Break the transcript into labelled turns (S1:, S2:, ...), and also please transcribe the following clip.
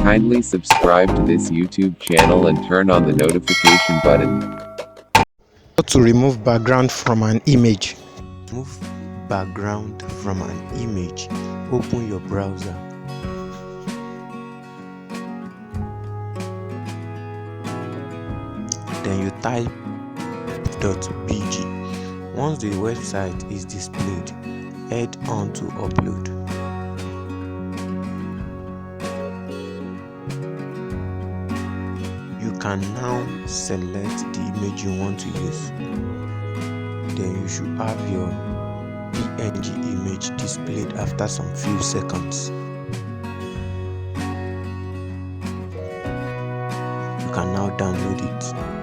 S1: Kindly subscribe to this YouTube channel and turn on the notification button.
S2: How to remove background from an image.
S3: Remove background from an image. Open your browser. Then you type .bg. Once the website is displayed, head on to upload. You can now select the image you want to use. Then you should have your PNG image displayed after some few seconds. You can now download it.